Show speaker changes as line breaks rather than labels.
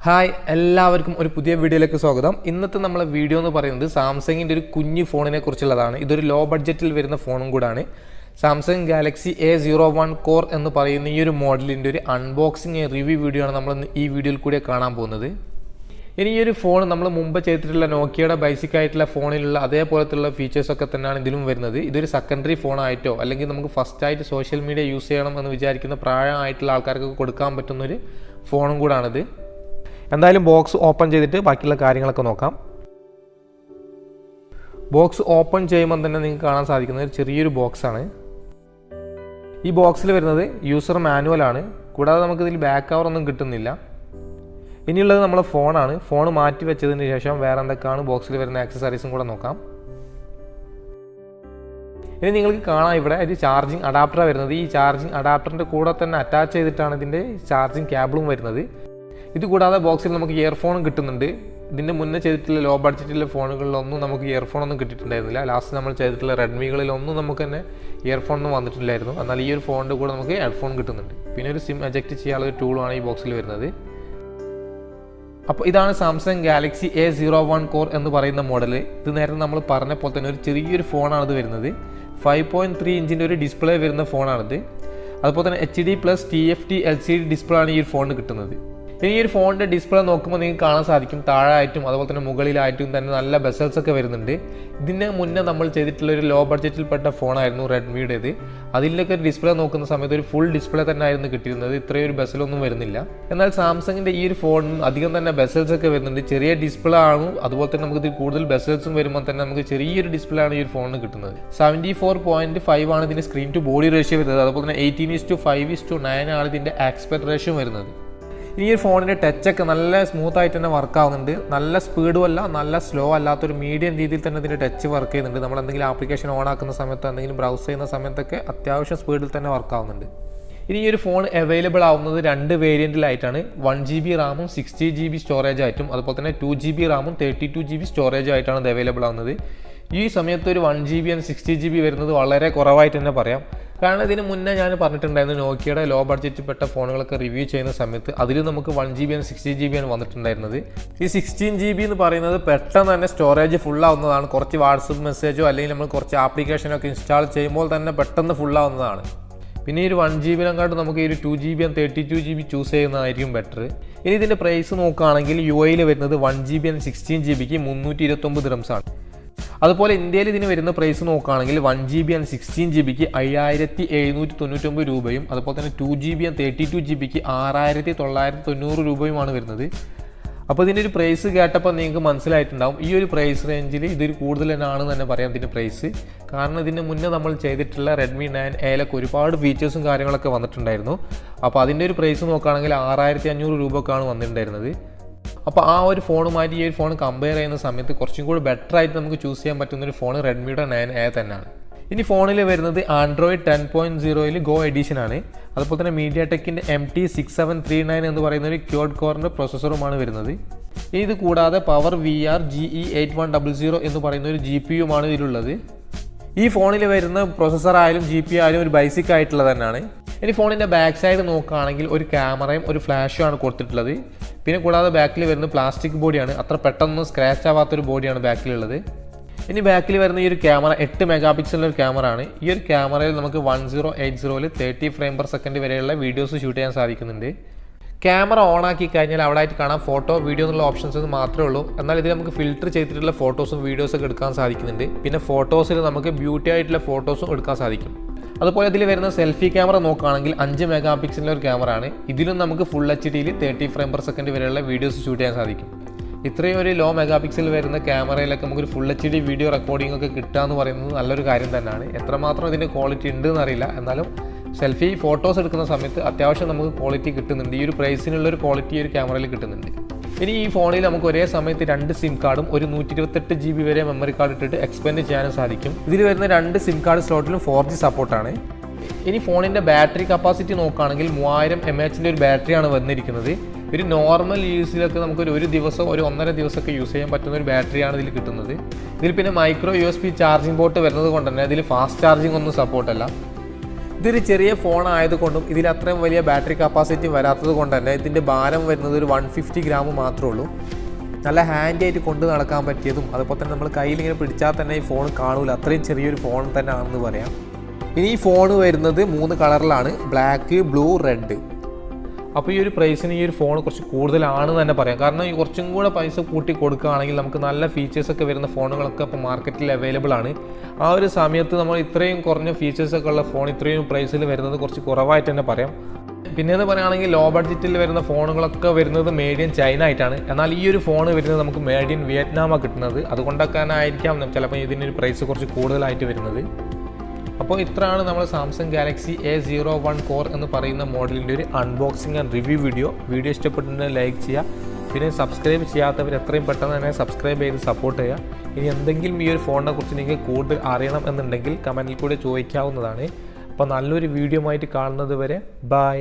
Hi എല്ലാവർക്കും ഒരു പുതിയ വീഡിയോയിലേക്ക് സ്വാഗതം. ഇന്നത്തെ നമ്മളെ വീഡിയോ എന്ന് പറയുന്നത് സാംസങ്ങിൻ്റെ ഒരു കുഞ്ഞു ഫോണിനെ കുറിച്ചുള്ളതാണ്. ഇതൊരു ലോ ബഡ്ജറ്റിൽ വരുന്ന ഫോണും കൂടാണ്. സാംസങ് ഗാലക്സി A01 കോർ എന്ന് പറയുന്ന ഈ ഒരു മോഡലിൻ്റെ ഒരു അൺബോക്സിങ് റിവ്യൂ വീഡിയോ ആണ് നമ്മൾ ഈ വീഡിയോയിൽ കൂടെ കാണാൻ പോകുന്നത്. ഇനി ഈ ഒരു ഫോൺ നമ്മൾ മുമ്പ് ചെയ്തിട്ടുള്ള നോക്കിയയുടെ ബേസിക് ആയിട്ടുള്ള ഫോണിലുള്ള അതേപോലത്തുള്ള ഫീച്ചേഴ്സൊക്കെ തന്നെയാണ് ഇതിലും വരുന്നത്. ഇതൊരു സെക്കൻഡറി ഫോണായിട്ടോ അല്ലെങ്കിൽ നമുക്ക് ഫസ്റ്റായിട്ട് സോഷ്യൽ മീഡിയ യൂസ് ചെയ്യണം എന്ന് വിചാരിക്കുന്ന പ്രായമായിട്ടുള്ള ആൾക്കാർക്ക് കൊടുക്കാൻ പറ്റുന്നൊരു ഫോണും കൂടാണിത്. എന്തായാലും ബോക്സ് ഓപ്പൺ ചെയ്തിട്ട് ബാക്കിയുള്ള കാര്യങ്ങളൊക്കെ നോക്കാം. ബോക്സ് ഓപ്പൺ ചെയ്യുമ്പോൾ തന്നെ നിങ്ങൾക്ക് കാണാൻ സാധിക്കുന്നത് ഒരു ചെറിയൊരു ബോക്സാണ്. ഈ ബോക്സിൽ വരുന്നത് യൂസർ മാനുവലാണ്. കൂടാതെ നമുക്കിതിൽ ബാക്ക് കവറൊന്നും കിട്ടുന്നില്ല. ഇനിയുള്ളത് നമ്മളെ ഫോണാണ്. ഫോൺ മാറ്റി വെച്ചതിന് ശേഷം വേറെ എന്തൊക്കെയാണ് ബോക്സിൽ വരുന്ന ആക്സസറീസും കൂടെ നോക്കാം. ഇനി നിങ്ങൾക്ക് കാണാം ഇവിടെ ഒരു ചാർജിങ് അഡാപ്റ്റർ വരുന്നത്. ഈ ചാർജിങ് അഡാപ്റ്ററിൻ്റെ കൂടെ തന്നെ അറ്റാച്ച് ചെയ്തിട്ടാണ് ഇതിൻ്റെ ചാർജിങ് കേബിളും വരുന്നത്. ഇത് കൂടാതെ ബോക്സിൽ നമുക്ക് ഇയർഫോണും കിട്ടുന്നുണ്ട്. ഇതിൻ്റെ മുന്നേ ചെയ്തിട്ടുള്ള ലോ ബഡ്ജറ്റിലെ ഫോണുകളിലൊന്നും നമുക്ക് ഇയർഫോണൊന്നും കിട്ടിയിട്ടുണ്ടായിരുന്നില്ല. ലാസ്റ്റ് നമ്മൾ ചെയ്തിട്ടുള്ള റെഡ്മികളിലൊന്നും നമുക്ക് തന്നെ ഇയർഫോണൊന്നും വന്നിട്ടില്ലായിരുന്നു. എന്നാൽ ഈ ഒരു ഫോണിൻ്റെ കൂടെ നമുക്ക് ഹെഡ്ഫോൺ കിട്ടുന്നുണ്ട്. പിന്നെ ഒരു സിം എജക്റ്റ് ചെയ്യാനുള്ള ഒരു ടൂളുമാണ് ഈ ബോക്സിൽ വരുന്നത്. അപ്പോൾ ഇതാണ് സാംസങ് ഗാലക്സി A01 കോർ എന്ന് പറയുന്ന മോഡൽ. ഇത് നേരത്തെ നമ്മൾ പറഞ്ഞ പോലെ തന്നെ ഒരു ചെറിയൊരു ഫോണാണ് ഇത് വരുന്നത്. 5.3 ഇഞ്ചിൻ്റെ ഒരു ഡിസ്പ്ലേ വരുന്ന ഫോണാണിത്. അതുപോലെ തന്നെ HD+ TFT LCD ഡിസ്പ്ലേ ആണ് ഈ ഒരു ഫോണിന് കിട്ടുന്നത്. ഇനി ഈ ഒരു ഫോണിൻ്റെ ഡിസ്പ്ലേ നോക്കുമ്പോൾ നിങ്ങൾക്ക് കാണാൻ സാധിക്കും താഴായിട്ടും അതുപോലെ തന്നെ മുകളിലായിട്ടും തന്നെ നല്ല ബെസൽസ് ഒക്കെ വരുന്നുണ്ട്. ഇതിന് മുന്നേ നമ്മൾ ചെയ്തിട്ടുള്ള ഒരു ലോ ബഡ്ജറ്റിൽപ്പെട്ട ഫോണായിരുന്നു റെഡ്മിയുടേത്. അതിലൊക്കെ ഒരു ഡിസ്പ്ലേ നോക്കുന്ന സമയത്ത് ഒരു ഫുൾ ഡിസ്പ്ലേ തന്നെ ആയിരുന്നു കിട്ടിയിരുന്നത്. ഇത്രയും ഒരു ബെസലൊന്നും വരുന്നില്ല. എന്നാൽ സാംസങ്ങിൻ്റെ ഈ ഒരു ഫോണിന് അധികം തന്നെ ബെസൽസ് ഒക്കെ വരുന്നുണ്ട്. ചെറിയ ഡിസ്പ്ലേ ആണ്. അതുപോലെ തന്നെ നമുക്ക് ഇത് കൂടുതൽ ബെസൽസും വരുമ്പോൾ തന്നെ നമുക്ക് ചെറിയൊരു ഡിസ്പ്ലേ ആണ് ഈ ഒരു ഫോണിന് കിട്ടുന്നത്. 74.5 ആണ് ഇതിൻ്റെ സ്ക്രീൻ ടു ബോഡി റേഷ്യോ വരുന്നത്. അതുപോലെ തന്നെ 18:5:9 ആണ് ഇതിൻ്റെ ആസ്പെക്ട് റേഷ്യോ വരുന്നത്. ഈ ഒരു ഫോണിൻ്റെ ടച്ചൊക്കെ നല്ല സ്മൂത്തായിട്ട് തന്നെ വർക്ക് ആവുന്നുണ്ട്. നല്ല സ്പീഡും അല്ല, നല്ല സ്ലോ അല്ലാത്തൊരു മീഡിയം രീതിയിൽ തന്നെ ഇതിൻ്റെ ടച്ച് വർക്ക് ചെയ്യുന്നുണ്ട്. നമ്മൾ എന്തെങ്കിലും ആപ്ലിക്കേഷൻ ഓൺ ആക്കുന്ന സമയത്ത് എന്തെങ്കിലും ബ്രൗസ് ചെയ്യുന്ന സമയത്തൊക്കെ അത്യാവശ്യം സ്പീഡിൽ തന്നെ വർക്ക് ആവുന്നുണ്ട്. ഇനി ഈ ഒരു ഫോൺ അവൈലബിൾ ആവുന്നത് 2 വേരിയൻറ്റിലായിട്ടാണ്. 1GB റാമും 60GB സ്റ്റോറേജ് ആയിട്ടും അതുപോലെ തന്നെ 2GB റാമും 32GB സ്റ്റോറേജ് ആയിട്ടാണ് ഇത് അവൈലബിൾ ആവുന്നത്. ഈ സമയത്ത് ഒരു 1GB and 60GB വരുന്നത് വളരെ കുറവായിട്ട് തന്നെ പറയാം. കാരണം ഇതിന് മുന്നേ ഞാൻ പറഞ്ഞിട്ടുണ്ടായിരുന്നു നോക്കിയയുടെ ലോ ബഡ്ജറ്റിൽപ്പെട്ട ഫോണുകളൊക്കെ റിവ്യൂ ചെയ്യുന്ന സമയത്ത് അതിൽ നമുക്ക് 1GB and 60GB ആണ് വന്നിട്ടുണ്ടായിരുന്നത്. ഈ 16GB എന്ന് പറയുന്നത് പെട്ടെന്ന് തന്നെ സ്റ്റോറേജ് ഫുള്ളാവുന്നതാണ്. കുറച്ച് വാട്സപ്പ് മെസ്സേജോ അല്ലെങ്കിൽ നമ്മൾ കുറച്ച് ആപ്ലിക്കേഷനൊക്കെ ഇൻസ്റ്റാൾ ചെയ്യുമ്പോൾ തന്നെ പെട്ടെന്ന് ഫുള്ളാവുന്നതാണ്. പിന്നെ ഈ ഒരു 1GB നമുക്ക് ഈ ഒരു 2GB and 32GB ചൂസ് ചെയ്യുന്നതായിരിക്കും ബെറ്റർ. ഇനി ഇതിൻ്റെ പ്രൈസ് നോക്കുകയാണെങ്കിൽ UAE വരുന്നത് 1GB and 16GBക്ക് 329 ദിർഹംസ് ആണ്. അതുപോലെ ഇന്ത്യയിൽ ഇതിന് വരുന്ന പ്രൈസ് നോക്കുകയാണെങ്കിൽ 1GB and 16GBക്ക് 5799 രൂപയും അതുപോലെ തന്നെ 2GB and 32GBക്ക് 6990 രൂപയുമാണ് വരുന്നത്. അപ്പോൾ ഇതിൻ്റെ ഒരു പ്രൈസ് കേട്ടപ്പോൾ നിങ്ങൾക്ക് മനസ്സിലായിട്ടുണ്ടാവും ഈ ഒരു പ്രൈസ് റേഞ്ചിൽ ഇതൊരു കൂടുതൽ തന്നെയാണെന്ന് തന്നെ പറയാം ഇതിൻ്റെ പ്രൈസ്. കാരണം ഇതിന് മുന്നേ നമ്മൾ ചെയ്തിട്ടുള്ള Redmi 9Aയിലൊക്കെ ഒരുപാട് ഫീച്ചേഴ്സും കാര്യങ്ങളൊക്കെ വന്നിട്ടുണ്ടായിരുന്നു. അപ്പോൾ അതിൻ്റെ ഒരു പ്രൈസ് നോക്കുകയാണെങ്കിൽ 6500 രൂപക്കാണ് വന്നിട്ടുണ്ടായിരുന്നത്. അപ്പോൾ ആ ഒരു ഫോണുമായിട്ട് ഈ ഒരു ഫോൺ കമ്പയർ ചെയ്യുന്ന സമയത്ത് കുറച്ചും കൂടി ബെറ്റർ ആയിട്ട് നമുക്ക് ചൂസ് ചെയ്യാൻ പറ്റുന്നൊരു ഫോൺ റെഡ്മിയുടെ 9A തന്നെയാണ്. ഇനി ഫോണിൽ വരുന്നത് ആൻഡ്രോയിഡ് 10.0 ഗോ എഡിഷനാണ്. അതുപോലെ തന്നെ മീഡിയാടെക്കിൻ്റെ MT6739 എന്ന് പറയുന്ന ഒരു ക്വാഡ് കോറിൻ്റെ പ്രൊസസ്സറുമാണ് വരുന്നത്. ഇത് കൂടാതെ പവർ VR GE8100 എന്ന് പറയുന്ന ഒരു GPUമാണ് ഇതിലുള്ളത്. ഈ ഫോണിൽ വരുന്ന പ്രൊസസ്സറായാലും GPU ആയാലും ഒരു ബേസിക് ആയിട്ടുള്ളത് തന്നെയാണ്. ഇനി ഫോണിൻ്റെ ബാക്ക് സൈഡ് നോക്കുകയാണെങ്കിൽ ഒരു ക്യാമറയും ഒരു ഫ്ലാഷും ആണ് കൊടുത്തിട്ടുള്ളത്. പിന്നെ കൂടാതെ ബാക്കിൽ വരുന്ന പ്ലാസ്റ്റിക് ബോഡിയാണ്. അത്ര പെട്ടെന്ന് സ്ക്രാച്ച് ആവാത്തൊരു ബോഡിയാണ് ബാക്കിലുള്ളത്. ഇനി ബാക്കിൽ വരുന്ന ഈ ഒരു ക്യാമറ 8 മെഗാപിക്സലിൻ്റെ ഒരു ക്യാമറ ആണ്. ഈ ഒരു ക്യാമറയിൽ നമുക്ക് 1080 30 ഫ്രെയിം/സെക്കൻഡ് വരെയുള്ള വീഡിയോസ് ഷൂട്ട് ചെയ്യാൻ സാധിക്കുന്നുണ്ട്. ക്യാമറ ഓൺ ആക്കി കഴിഞ്ഞാൽ അവിടെ ആയിട്ട് കാണാം ഫോട്ടോ വീഡിയോ എന്നുള്ള ഓപ്ഷൻസ് മാത്രമേ ഉള്ളൂ. എന്നാൽ ഇതിൽ നമുക്ക് ഫിൽറ്റർ ചെയ്തിട്ടുള്ള ഫോട്ടോസും വീഡിയോസൊക്കെ എടുക്കാൻ സാധിക്കുന്നുണ്ട്. പിന്നെ ഫോട്ടോസിൽ നമുക്ക് ബ്യൂട്ടി ആയിട്ടുള്ള ഫോട്ടോസും എടുക്കാൻ സാധിക്കും. അതുപോലെ ഇതിൽ വരുന്ന സെൽഫി ക്യാമറ നോക്കുകയാണെങ്കിൽ 5 മെഗാപിക്സലിൻ്റെ ഒരു ക്യാമറ ആണ്. ഇതിലും നമുക്ക് ഫുൾ HDയിൽ 30 ഫ്രെയിം/സെക്കൻഡ് വരെയുള്ള വീഡിയോസ് ഷൂട്ട് ചെയ്യാൻ സാധിക്കും. ഇത്രയും ഒരു ലോ മെഗാപിക്സൽ വരുന്ന ക്യാമറയിലൊക്കെ നമുക്കൊരു ഫുൾ HD വീഡിയോ റെക്കോർഡിംഗ് ഒക്കെ കിട്ടുക എന്ന് പറയുന്നത് നല്ലൊരു കാര്യം തന്നെയാണ്. എത്രമാത്രം ഇതിൻ്റെ ക്വാളിറ്റി ഉണ്ട് എന്നറിയില്ല. എന്നാലും സെൽഫി ഫോട്ടോസ് എടുക്കുന്ന സമയത്ത് അത്യാവശ്യം നമുക്ക് ക്വാളിറ്റി കിട്ടുന്നുണ്ട്. ഈ ഒരു പ്രൈസിനുള്ളൊരു ക്വാളിറ്റി ഒരു ക്യാമറയിൽ കിട്ടുന്നുണ്ട്. ഇനി ഈ ഫോണിൽ നമുക്ക് ഒരേ സമയത്ത് 2 സിം കാർഡും ഒരു 128GB വരെ മെമ്മറി കാർഡ് ഇട്ടിട്ട് എക്സ്പെൻഡ് ചെയ്യാനും സാധിക്കും. ഇതിൽ വരുന്ന 2 സിം കാർഡ് സ്ലോട്ടിലും 4G സപ്പോർട്ടാണ്. ഇനി ഫോണിൻ്റെ ബാറ്ററി കപ്പാസിറ്റി നോക്കുകയാണെങ്കിൽ 3000 mAh ഒരു ബാറ്ററിയാണ് വന്നിരിക്കുന്നത്. ഒരു നോർമൽ യൂസിലൊക്കെ നമുക്ക് ഒരു ദിവസം 1.5 ദിവസമൊക്കെ യൂസ് ചെയ്യാൻ പറ്റുന്ന ഒരു ബാറ്ററിയാണ് ഇതിൽ കിട്ടുന്നത്. ഇതിൽ പിന്നെ മൈക്രോ USB ചാർജിംഗ് പോർട്ട് വരുന്നത് കൊണ്ട് തന്നെ ഇതിൽ ഫാസ്റ്റ് ചാർജിംഗ് ഒന്നും സപ്പോർട്ടല്ല. ഇതൊരു ചെറിയ ഫോൺ ആയതുകൊണ്ടും ഇതിൽ അത്രയും വലിയ ബാറ്ററി കപ്പാസിറ്റി വരാത്തത് കൊണ്ട് തന്നെ ഇതിൻ്റെ ഭാരം വരുന്നത് ഒരു 150 ഗ്രാം മാത്രമേ ഉള്ളൂ. നല്ല ഹാൻഡി ആയിട്ട് കൊണ്ട് നടക്കാൻ പറ്റിയതും അതുപോലെ തന്നെ നമ്മൾ കയ്യിൽ ഇങ്ങനെ പിടിച്ചാൽ തന്നെ ഈ ഫോൺ കാണൂല, അത്രയും ചെറിയൊരു ഫോൺ തന്നെ ആണെന്ന് പറയാം. ഇനി ഈ ഫോൺ വരുന്നത് 3 കളറിലാണ്, ബ്ലാക്ക്, ബ്ലൂ, റെഡ്. അപ്പോൾ ഈ ഒരു പ്രൈസിന് ഈ ഒരു ഫോൺ കുറച്ച് കൂടുതലാണെന്ന് തന്നെ പറയാം. കാരണം ഈ കുറച്ചും കൂടെ പൈസ കൂട്ടി കൊടുക്കുകയാണെങ്കിൽ നമുക്ക് നല്ല ഫീച്ചേഴ്സൊക്കെ വരുന്ന ഫോണുകളൊക്കെ ഇപ്പോൾ മാർക്കറ്റിൽ അവൈലബിൾ ആണ്. ആ ഒരു സമയത്ത് നമ്മൾ ഇത്രയും കുറഞ്ഞ ഫീച്ചേഴ്സൊക്കെ ഉള്ള ഫോൺ ഇത്രയും പ്രൈസിൽ വരുന്നത് കുറച്ച് കുറവായിട്ട് തന്നെ പറയാം. പിന്നെയെന്ന് പറയുകയാണെങ്കിൽ ലോ ബഡ്ജറ്റിൽ വരുന്ന ഫോണുകളൊക്കെ വരുന്നത് മേഡ് ഇൻ ചൈന ആയിട്ടാണ്. എന്നാൽ ഈ ഒരു ഫോൺ വരുന്നത് നമുക്ക് മേഡ് ഇൻ വിയറ്റ്നാമാണ് കിട്ടുന്നത്. അതുകൊണ്ടൊക്കെ തന്നെ ആയിരിക്കാം ചിലപ്പോൾ ഇതിനൊരു പ്രൈസ് കുറച്ച് കൂടുതലായിട്ട് വരുന്നത്. അപ്പോൾ ഇത്രയാണ് നമ്മൾ സാംസങ് ഗാലക്സി A01 കോർ എന്ന് പറയുന്ന മോഡലിൻ്റെ ഒരു അൺബോക്സിങ് ആൻഡ് റിവ്യൂ വീഡിയോ ഇഷ്ടപ്പെട്ടിട്ടുണ്ടെങ്കിൽ ലൈക്ക് ചെയ്യുക. പിന്നെ സബ്സ്ക്രൈബ് ചെയ്യാത്തവർ എത്രയും പെട്ടെന്ന് തന്നെ സബ്സ്ക്രൈബ് ചെയ്ത് സപ്പോർട്ട് ചെയ്യുക. ഇനി എന്തെങ്കിലും ഈ ഒരു ഫോണിനെ കുറിച്ച് നിങ്ങൾക്ക് കൂടുതൽ അറിയണം എന്നുണ്ടെങ്കിൽ കമൻറ്റിൽ കൂടെ ചോദിക്കാവുന്നതാണ്. അപ്പോൾ നല്ലൊരു വീഡിയോ ആയിട്ട് കാണുന്നത് വരെ ബൈ.